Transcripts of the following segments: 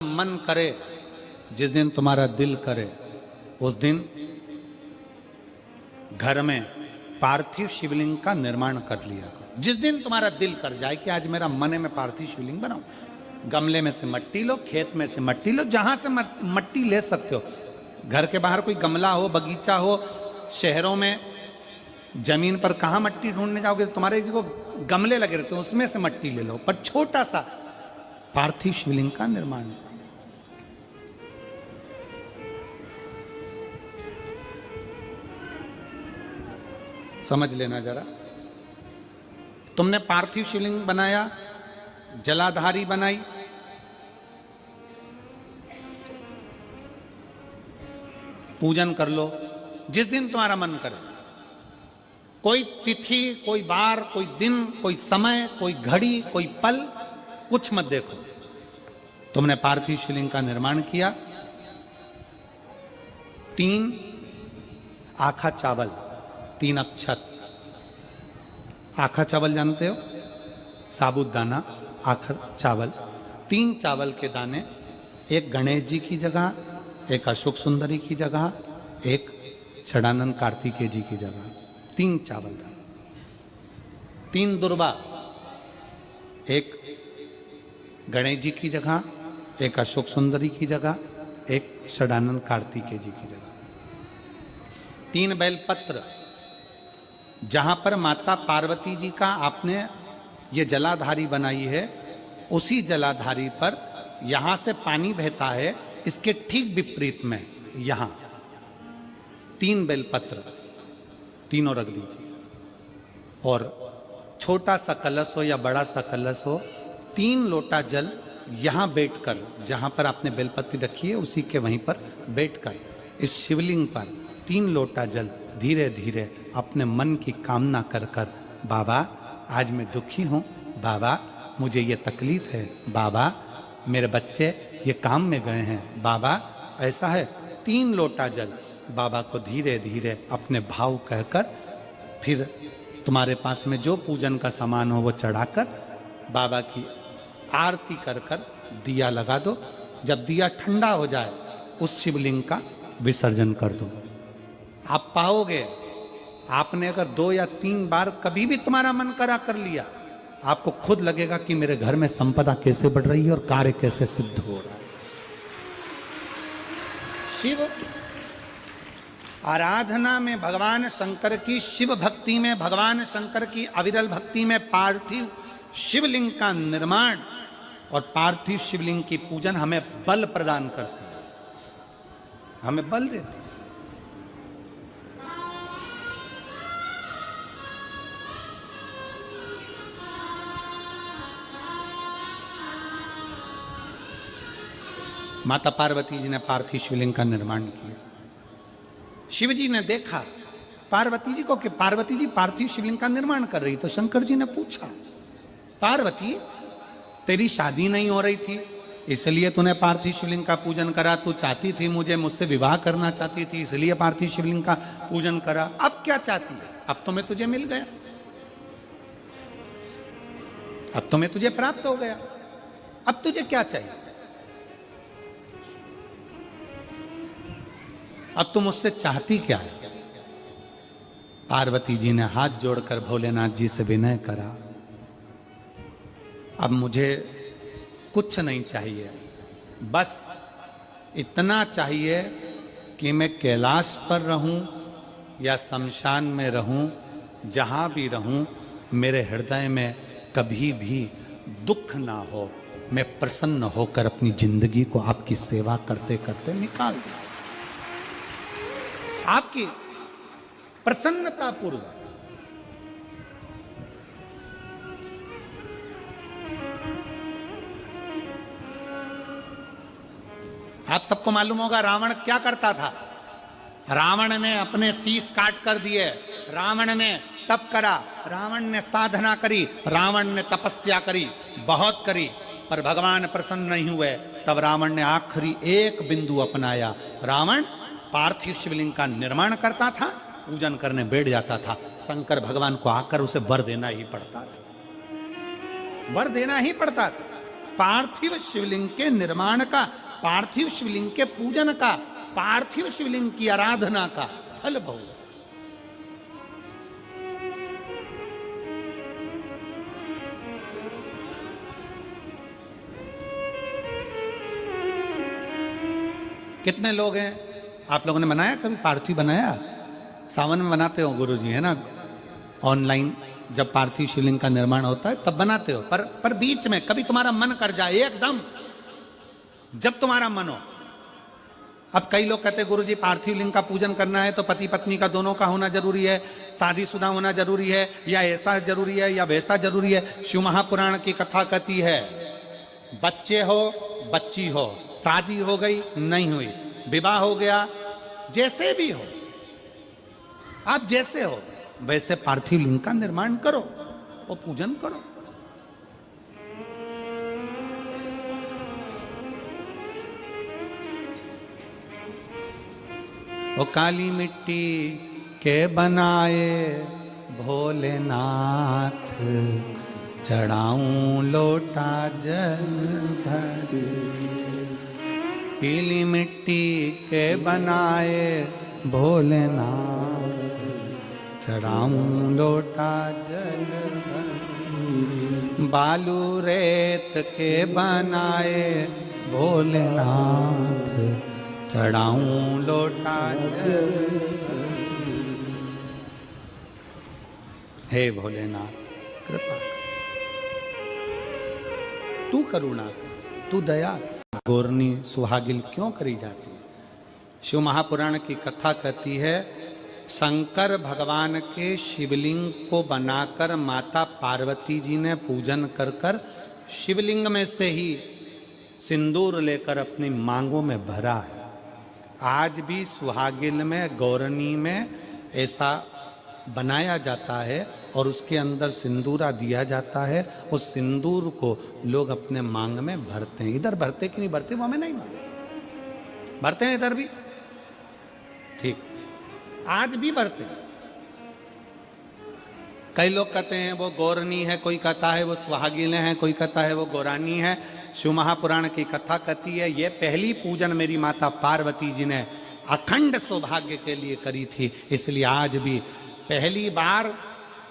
मन करे, जिस दिन तुम्हारा दिल करे, उस दिन घर में पार्थिव शिवलिंग का निर्माण कर लिया करो। जिस दिन तुम्हारा दिल कर जाए कि आज मेरा मन है मैं पार्थिव शिवलिंग बनाऊं, गमले में से मट्टी लो, खेत में से मट्टी लो, जहां से मट्टी ले सकते हो। घर के बाहर कोई गमला हो, बगीचा हो, शहरों में जमीन पर कहां मट्टी ढूंढने जाओगे, तुम्हारे जो गमले लगे रहते हैं उसमें से मट्टी ले लो, पर छोटा सा पार्थिव शिवलिंग का निर्माण। समझ लेना जरा, तुमने पार्थिव शिवलिंग बनाया, जलाधारी बनाई, पूजन कर लो जिस दिन तुम्हारा मन करे। कोई तिथि, कोई वार, कोई दिन, कोई समय, कोई घड़ी, कोई पल, कुछ मत देखो। तुमने पार्थिव शिवलिंग का निर्माण किया। 3 आखा चावल, 3 अक्षत। आखा चावल जानते हो, साबुदाना, आखा चावल। 3 चावल के दाने, एक गणेश जी की जगह, एक अशोक सुंदरी की जगह, एक षडानंद कार्तिकेय जी की जगह। 3 चावल दाने। 3 दुर्वा, एक गणेश जी की जगह, एक अशोक सुंदरी की जगह, एक षडानंद कार्तिकेय जी की जगह। 3 बेलपत्र, जहां पर माता पार्वती जी का आपने ये जलाधारी बनाई है, उसी जलाधारी पर यहां से पानी बहता है, इसके ठीक विपरीत में यहां 3 बेलपत्र, तीनों रख दीजिए। और छोटा सा कलश हो या बड़ा सा कलश हो, 3 लोटा जल यहां बैठकर, जहां पर आपने बेलपत्ती रखी है उसी के वहीं पर बैठकर इस शिवलिंग पर 3 लोटा जल धीरे धीरे अपने मन की कामना कर कर, बाबा आज मैं दुखी हूं, बाबा मुझे ये तकलीफ है, बाबा मेरे बच्चे ये काम में गए हैं, बाबा ऐसा है। 3 लोटा जल बाबा को धीरे धीरे अपने भाव कहकर, फिर तुम्हारे पास में जो पूजन का सामान हो वो चढ़ाकर बाबा की आरती कर कर दिया लगा दो। जब दिया ठंडा हो जाए उस शिवलिंग का विसर्जन कर दो। आप पाओगे, आपने अगर 2 या 3 बार कभी भी तुम्हारा मन करा कर लिया, आपको खुद लगेगा कि मेरे घर में संपदा कैसे बढ़ रही है और कार्य कैसे सिद्ध हो रहा है। शिव आराधना में भगवान शंकर की, शिव भक्ति में भगवान शंकर की अविरल भक्ति में पार्थिव शिवलिंग का निर्माण और पार्थिव शिवलिंग की पूजन हमें बल प्रदान करती है, हमें बल देती है। माता पार्वती जी ने पार्थिव शिवलिंग का निर्माण किया। शिव जी ने देखा पार्वती जी को कि पार्वती जी पार्थिव शिवलिंग का निर्माण कर रही, तो शंकर जी ने पूछा, पार्वती तेरी शादी नहीं हो रही थी इसलिए तूने पार्थिव शिवलिंग का पूजन करा, तू चाहती थी मुझसे विवाह करना चाहती थी इसलिए पार्थिव शिवलिंग का पूजन करा, अब क्या चाहती है? अब तो मैं तुझे मिल गया, अब तो मैं तुझे प्राप्त हो गया, अब तुझे क्या चाहिए? अब तुम मुझसे चाहती क्या है? पार्वती जी ने हाथ जोड़कर भोलेनाथ जी से विनय करा, अब मुझे कुछ नहीं चाहिए, बस इतना चाहिए कि मैं कैलाश पर रहूं या शमशान में रहूं, जहां भी रहूं मेरे हृदय में कभी भी दुख ना हो, मैं प्रसन्न होकर अपनी जिंदगी को आपकी सेवा करते करते निकाल दूं, आपकी प्रसन्नता पूर्वक। आप सबको मालूम होगा रावण क्या करता था। रावण ने अपने शीश काट कर दिए, रावण ने तप करा, रावण ने साधना करी, रावण ने तपस्या करी, बहुत करी, पर भगवान प्रसन्न नहीं हुए। तब रावण ने आखिरी एक बिंदु अपनाया। रावण पार्थिव शिवलिंग का निर्माण करता था, पूजन करने बैठ जाता था। शंकर भगवान को आकर उसे वर देना ही पड़ता था, वर देना ही पड़ता था। पार्थिव शिवलिंग के निर्माण का, पार्थिव शिवलिंग के पूजन का, पार्थिव शिवलिंग की आराधना का फल भोग। कितने लोग हैं आप लोगों ने बनाया, कभी पार्थिव बनाया? सावन में बनाते हो गुरुजी, है ना, ऑनलाइन जब पार्थिव शिवलिंग का निर्माण होता है तब बनाते हो, पर बीच में कभी तुम्हारा मन कर जाए एकदम, जब तुम्हारा मन हो। अब कई लोग कहते हैं गुरुजी पार्थिव लिंग का पूजन करना है तो पति पत्नी का दोनों का होना जरूरी है, शादीशुदा होना जरूरी है, या ऐसा जरूरी है या वैसा जरूरी है। शिव महापुराण की कथा कहती है बच्चे हो बच्ची हो, शादी हो गई नहीं हुई, विवाह हो गया, जैसे भी हो, आप जैसे हो वैसे पार्थिव लिंग का निर्माण करो और पूजन करो। वो काली मिट्टी के बनाए भोलेनाथ, चढ़ाऊं लोटा जल भर। पीली मिट्टी के बनाए भोलेनाथ, चढ़ाऊं लोटा जल भर। बालू रेत के बनाए भोलेनाथ, चढ़ाऊं लोटा जल भर। हे भोलेनाथ कृपा कर, तू करुणा कर, तू दया कर। गोरनी सुहागिल क्यों करी जाती है? शिव महापुराण की कथा कहती है शंकर भगवान के शिवलिंग को बनाकर माता पार्वती जी ने पूजन कर कर शिवलिंग में से ही सिंदूर लेकर अपनी मांगों में भरा है। आज भी सुहागिल में, गौरनी में ऐसा बनाया जाता है और उसके अंदर सिंदूरा दिया जाता है। उस सिंदूर को लोग अपने मांग में भरते हैं। इधर भरते कि नहीं भरते वो हमें नहीं मालूम, भरते हैं इधर भी, ठीक, आज भी भरते हैं। कई लोग कहते हैं वो गौरनी है, कोई कहता है वो सुहागिलें हैं, कोई कहता है वो गौरानी है। शिव महापुराण की कथा कहती है ये पहली पूजन मेरी माता पार्वती जी ने अखंड सौभाग्य के लिए करी थी, इसलिए आज भी पहली बार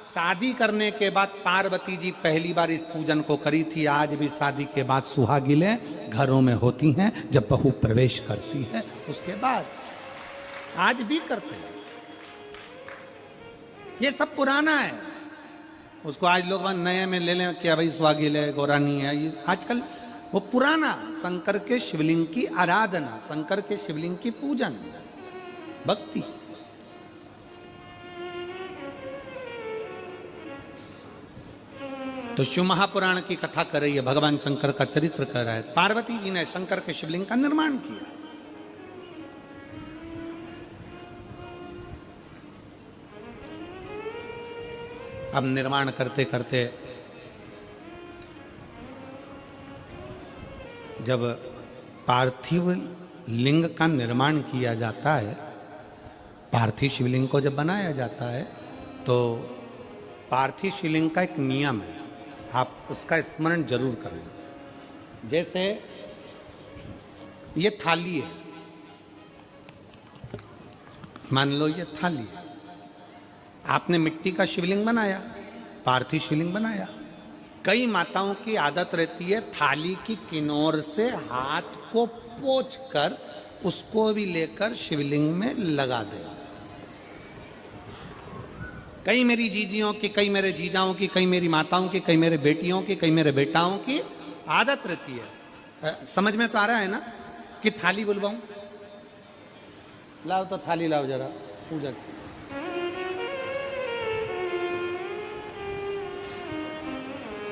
शादी करने के बाद पार्वती जी पहली बार इस पूजन को करी थी। आज भी शादी के बाद सुहागिलें घरों में होती हैं, जब बहू प्रवेश करती है उसके बाद आज भी करते हैं। ये सब पुराना है, उसको आज लोग नए में ले लें क्या भाई सुहागिल है, गौरानी है। ये आजकल वो पुराना शंकर के शिवलिंग की आराधना, शंकर के शिवलिंग की पूजन, भक्ति। तो शिव महापुराण की कथा कर रही है, भगवान शंकर का चरित्र कर रहा है। पार्वती जी ने शंकर के शिवलिंग का निर्माण किया। अब निर्माण करते करते जब पार्थिव लिंग का निर्माण किया जाता है, पार्थिव शिवलिंग को जब बनाया जाता है तो पार्थिव शिवलिंग का एक नियम है, आप उसका स्मरण जरूर करें। जैसे ये थाली है, मान लो ये थाली है, आपने मिट्टी का शिवलिंग बनाया, पार्थिव शिवलिंग बनाया। कई माताओं की आदत रहती है थाली की किनार से हाथ को पोंछकर उसको भी लेकर शिवलिंग में लगा दे। कई मेरी जीजियों की, कई मेरे जीजाओं की, कई मेरी माताओं की, कई मेरे बेटियों की, कई मेरे बेटाओं की आदत रहती है। समझ में तो आ रहा है ना कि थाली बुलवाऊं? लाओ तो थाली लाओ जरा पूजा की।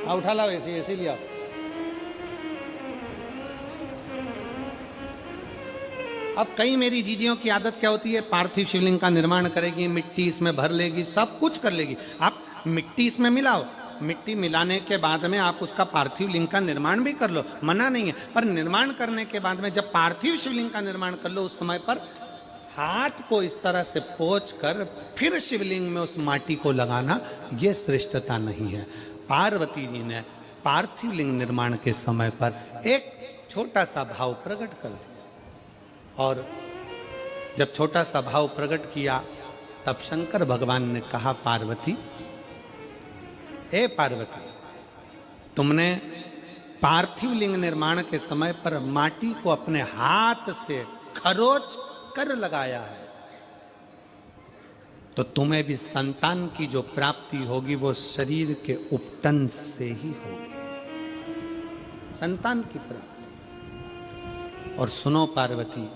हाँ उठा लाओ, ऐसे ऐसे लिया। अब कई मेरी जीजियों की आदत क्या होती है, पार्थिव शिवलिंग का निर्माण करेगी, मिट्टी इसमें भर लेगी, सब कुछ कर लेगी। आप मिट्टी इसमें मिलाओ, मिट्टी मिलाने के बाद में आप उसका पार्थिव लिंग का निर्माण भी कर लो, मना नहीं है। पर निर्माण करने के बाद में जब पार्थिव शिवलिंग का निर्माण कर लो, उस समय पर हाथ को इस तरह से पोंछ कर फिर शिवलिंग में उस माटी को लगाना, ये श्रेष्ठता नहीं है। पार्वती जी ने पार्थिव लिंग निर्माण के समय पर एक छोटा सा भाव प्रकट कर दिया। और जब छोटा सा भाव प्रकट किया तब शंकर भगवान ने कहा, पार्वती, हे पार्वती, तुमने पार्थिव लिंग निर्माण के समय पर माटी को अपने हाथ से खरोच कर लगाया है, तो तुम्हें भी संतान की जो प्राप्ति होगी वो शरीर के उपटन से ही होगी, संतान की प्राप्ति। और सुनो पार्वती,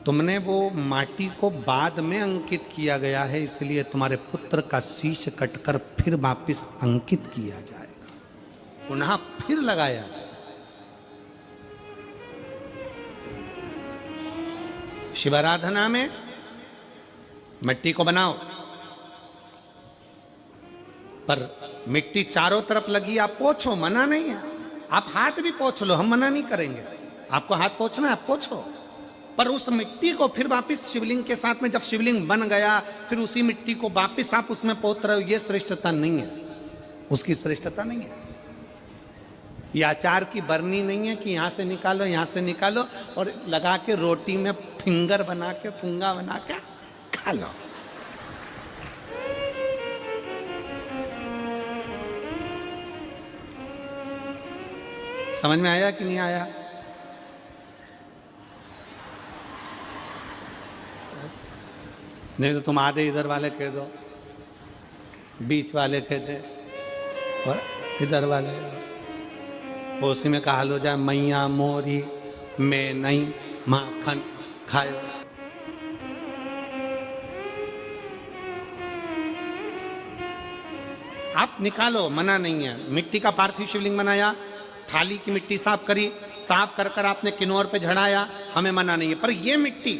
तुमने वो माटी को बाद में अंकित किया गया है, इसलिए तुम्हारे पुत्र का शीश कटकर फिर वापिस अंकित किया जाएगा, पुनः फिर लगाया जाएगा। शिवाराधना में मिट्टी को बनाओ, पर मिट्टी चारों तरफ लगी, आप पोछो, मना नहीं है। आप हाथ भी पोछ लो, हम मना नहीं करेंगे। आपको हाथ पोछना है, आप पोछो, पर उस मिट्टी को फिर वापस शिवलिंग के साथ में, जब शिवलिंग बन गया फिर उसी मिट्टी को वापस आप उसमें पोत रहे हो, ये श्रेष्ठता नहीं है, उसकी श्रेष्ठता नहीं है। ये अचार की बरनी नहीं है कि यहां से निकालो, यहां से निकालो और लगा के रोटी में फिंगर बना के, फुंगा बना के खा लो। समझ में आया कि नहीं आया? नहीं तो तुम आधे इधर वाले कह दो, बीच वाले कह दे और इधर वाले, उसी में कहा लो जाए, मैया मोरी में नहीं माखन खाए। आप निकालो, मना नहीं है। मिट्टी का पार्थिव शिवलिंग बनाया, थाली की मिट्टी साफ करी, साफ कर कर आपने किन्नौर पे झड़ाया, हमें मना नहीं है, पर ये मिट्टी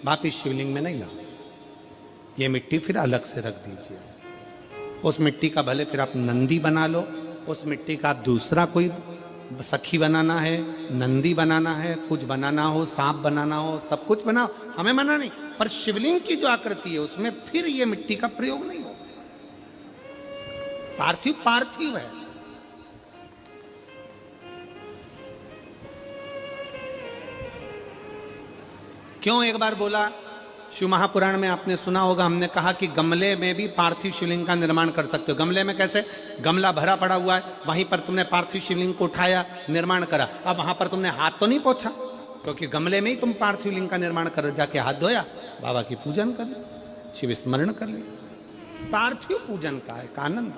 वापिस शिवलिंग में नहीं लाओ, ये मिट्टी फिर अलग से रख दीजिए। उस मिट्टी का भले फिर आप नंदी बना लो, उस मिट्टी का आप दूसरा कोई सखी बनाना है, नंदी बनाना है, कुछ बनाना हो, सांप बनाना हो, सब कुछ बनाओ, हमें मना नहीं, पर शिवलिंग की जो आकृति है उसमें फिर ये मिट्टी का प्रयोग नहीं हो। पार्थिव पार्थिव है। क्यों एक बार बोला? शिव महापुराण में आपने सुना होगा, हमने कहा कि गमले में भी पार्थिव शिवलिंग का निर्माण कर सकते हो। गमले में कैसे? गमला भरा पड़ा हुआ है, वहीं पर तुमने पार्थिव शिवलिंग को उठाया, निर्माण करा। अब वहां पर तुमने हाथ तो नहीं पोछा, क्योंकि गमले में ही तुम पार्थिव लिंग का निर्माण कर, जाके हाथ धोया, बाबा की पूजन कर ली, शिव स्मरण कर लिया। पार्थिव पूजन का एक आनंद।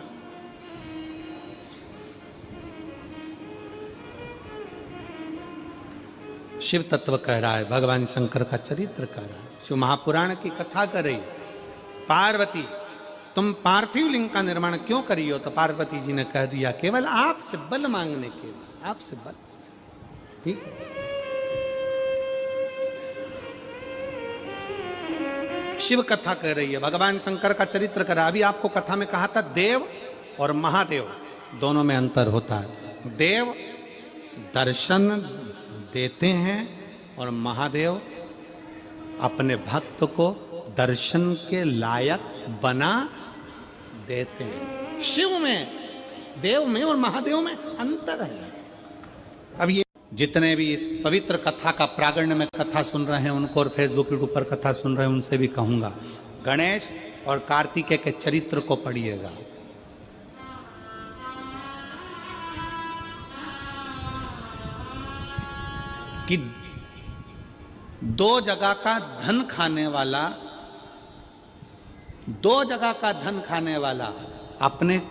शिव तत्व कह रहा है, भगवान शंकर का चरित्र कह रहा है, शिव महापुराण की कथा कर रही। पार्वती, तुम पार्थिव लिंग का निर्माण क्यों करी हो? तो पार्वती जी ने कह दिया, केवल आपसे बल मांगने के लिए, आपसे बल। ठीक है, शिव कथा कह रही है, भगवान शंकर का चरित्र कर रहा है। अभी आपको कथा में कहा था देव और महादेव दोनों में अंतर होता है। देव दर्शन देते हैं और महादेव अपने भक्त को दर्शन के लायक बना देते हैं। शिव में, देव में और महादेव में अंतर है। अब ये जितने भी इस पवित्र कथा का प्रागण्य में कथा सुन रहे हैं उनको, और फेसबुक यूट्यूब पर कथा सुन रहे हैं उनसे भी कहूंगा, गणेश और कार्तिकेय के चरित्र को पढ़िएगा। कि दो जगह का धन खाने वाला, दो जगह का धन खाने वाला अपने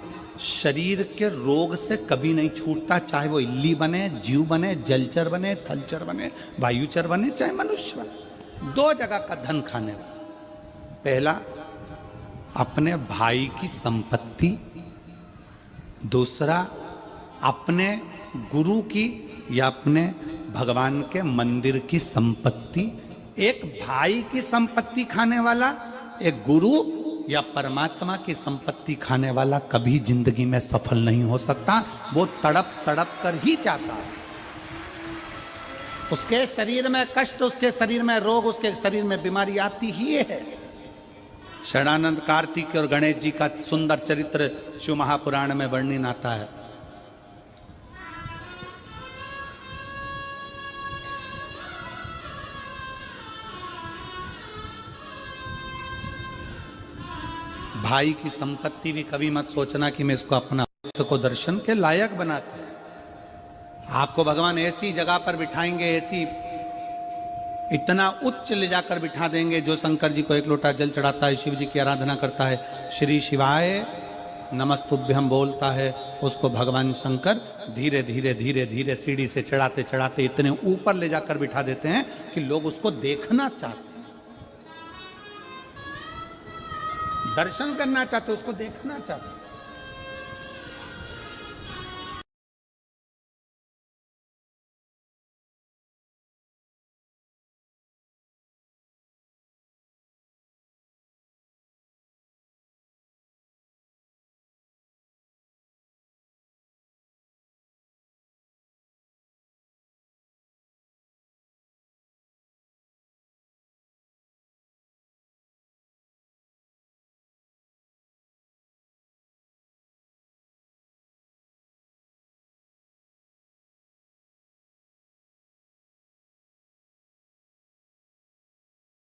शरीर के रोग से कभी नहीं छूटता, चाहे वो इल्ली बने, जीव बने, जलचर बने, थलचर बने, वायुचर बने, चाहे मनुष्य बने। दो जगह का धन खाने वाला। पहला, अपने भाई की संपत्ति। दूसरा, अपने गुरु की या अपने भगवान के मंदिर की संपत्ति। एक भाई की संपत्ति खाने वाला, एक गुरु या परमात्मा की संपत्ति खाने वाला कभी जिंदगी में सफल नहीं हो सकता। वो तड़प तड़प कर ही जाता है। उसके शरीर में कष्ट, उसके शरीर में रोग, उसके शरीर में बीमारी आती ही है। शरणानंद, कार्तिक और गणेश जी का सुंदर चरित्र शिव महापुराण में वर्णन आता है। भाई की संपत्ति भी कभी मत सोचना कि मैं इसको अपना भक्त को दर्शन के लायक बनाते हैं। आपको भगवान ऐसी जगह पर बिठाएंगे, ऐसी इतना उच्च ले जाकर बिठा देंगे, जो शंकर जी को एक लोटा जल चढ़ाता है, शिव जी की आराधना करता है, श्री शिवाय नमस्तुभ्यम बोलता है, उसको भगवान शंकर धीरे धीरे धीरे धीरे सीढ़ी से चढ़ाते चढ़ाते इतने ऊपर ले जाकर बिठा देते हैं कि लोग उसको देखना चाहते हैं, दर्शन करना चाहते, उसको देखना चाहते।